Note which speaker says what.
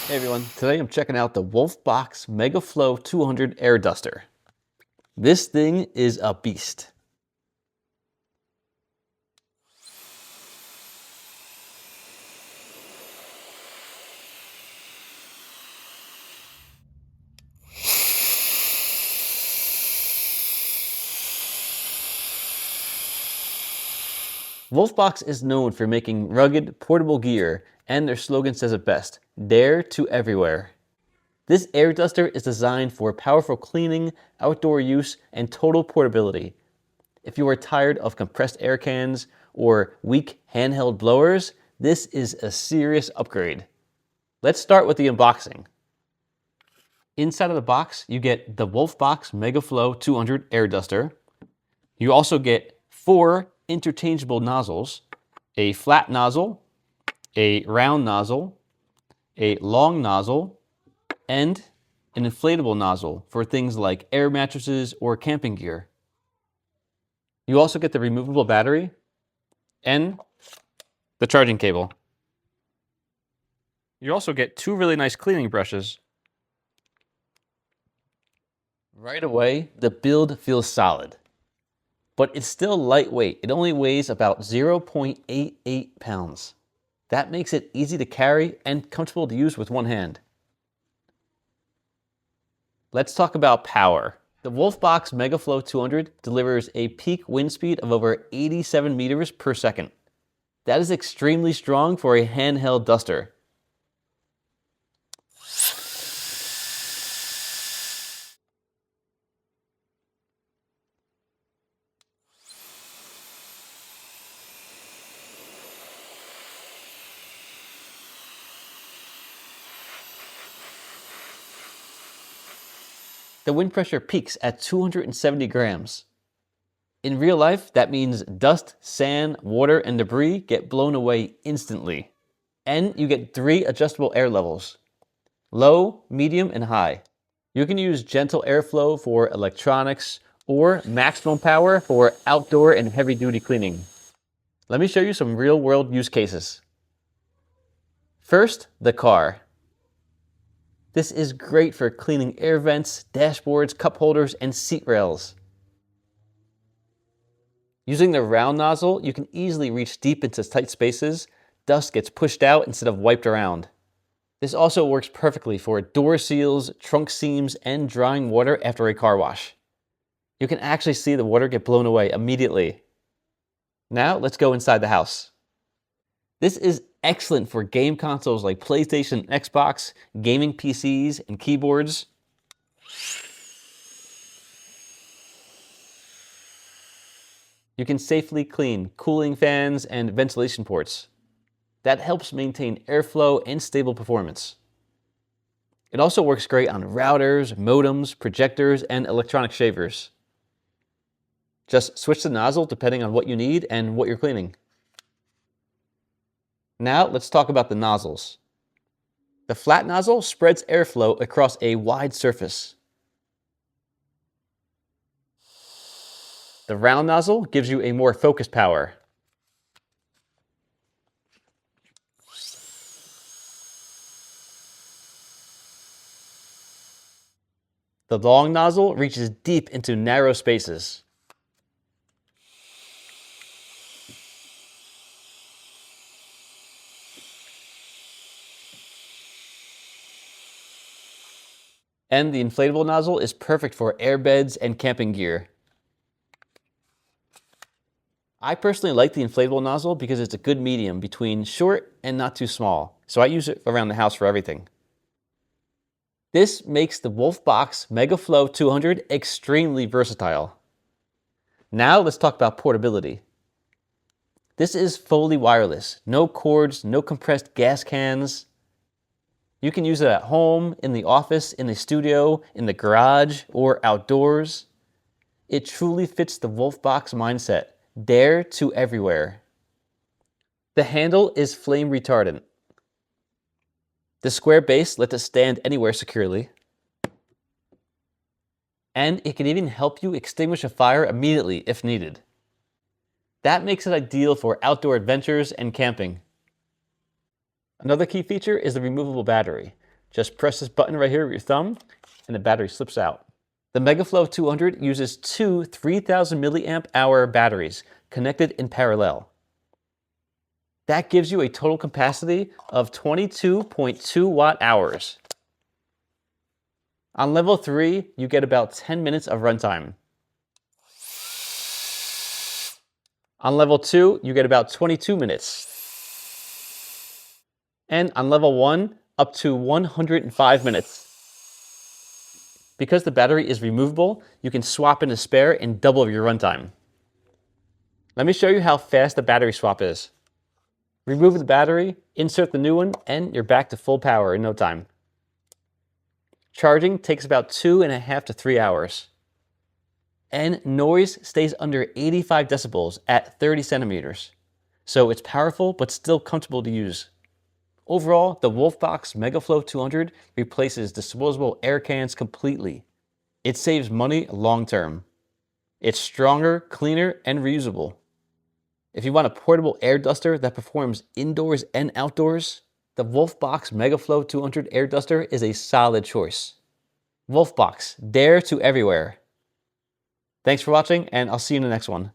Speaker 1: Hey everyone, today I'm checking out the WOLFBOX MegaFlow200 air duster. This thing is a beast. WOLFBOX is known for making rugged, portable gear, and their slogan says it best, dare to everywhere. This air duster is designed for powerful cleaning, outdoor use, and total portability. If you are tired of compressed air cans or weak handheld blowers, this is a serious upgrade. Let's start with the unboxing. Inside of the box, you get the WOLFBOX MegaFlow200 air duster. You also get 4 interchangeable nozzles, a flat nozzle, a round nozzle, a long nozzle, and an inflatable nozzle for things like air mattresses or camping gear. You also get the removable battery and the charging cable. You also get 2 really nice cleaning brushes. Right away, the build feels solid, but it's still lightweight. It only weighs about 0.88 pounds. That makes it easy to carry and comfortable to use with one hand. Let's talk about power. The WOLFBOX MegaFlow200 delivers a peak wind speed of over 87 meters per second. That is extremely strong for a handheld duster. The wind pressure peaks at 270 grams. In real life, that means dust, sand, water, and debris get blown away instantly. And you get 3 adjustable air levels: low, medium, and high. You can use gentle airflow for electronics or maximum power for outdoor and heavy-duty cleaning. Let me show you some real-world use cases. First, the car. This is great for cleaning air vents, dashboards, cup holders, and seat rails. Using the round nozzle, you can easily reach deep into tight spaces. Dust gets pushed out instead of wiped around. This also works perfectly for door seals, trunk seams, and drying water after a car wash. You can actually see the water get blown away immediately. Now let's go inside the house. This is excellent for game consoles like PlayStation and Xbox, gaming PCs, and keyboards. You can safely clean cooling fans and ventilation ports. That helps maintain airflow and stable performance. It also works great on routers, modems, projectors, and electronic shavers. Just switch the nozzle depending on what you need and what you're cleaning. Now let's talk about the nozzles. The flat nozzle spreads airflow across a wide surface. The round nozzle gives you a more focused power. The long nozzle reaches deep into narrow spaces. And the inflatable nozzle is perfect for airbeds and camping gear. I personally like the inflatable nozzle because it's a good medium between short and not too small, so I use it around the house for everything. This makes the WOLFBOX MegaFlow200 extremely versatile. Now let's talk about portability. This is fully wireless, no cords, no compressed gas cans. You can use it at home, in the office, in the studio, in the garage, or outdoors. It truly fits the WOLFBOX mindset, dare to everywhere. The handle is flame retardant. The square base lets it stand anywhere securely. And it can even help you extinguish a fire immediately if needed. That makes it ideal for outdoor adventures and camping. Another key feature is the removable battery. Just press this button right here with your thumb and the battery slips out. The MegaFlow200 uses two 3000 milliamp hour batteries connected in parallel. That gives you a total capacity of 22.2 watt hours. On level 3, you get about 10 minutes of runtime. On level 2, you get about 22 minutes. And on level 1, up to 105 minutes. Because the battery is removable, you can swap in a spare and double your runtime. Let me show you how fast the battery swap is. Remove the battery, insert the new one, and you're back to full power in no time. Charging takes about 2.5 to 3 hours. And noise stays under 85 decibels at 30 centimeters. So it's powerful, but still comfortable to use. Overall, the WOLFBOX MegaFlow200 replaces disposable air cans completely. It saves money long term. It's stronger, cleaner, and reusable. If you want a portable air duster that performs indoors and outdoors, the WOLFBOX MegaFlow200 air duster is a solid choice. WOLFBOX, dare to everywhere. Thanks for watching, and I'll see you in the next one.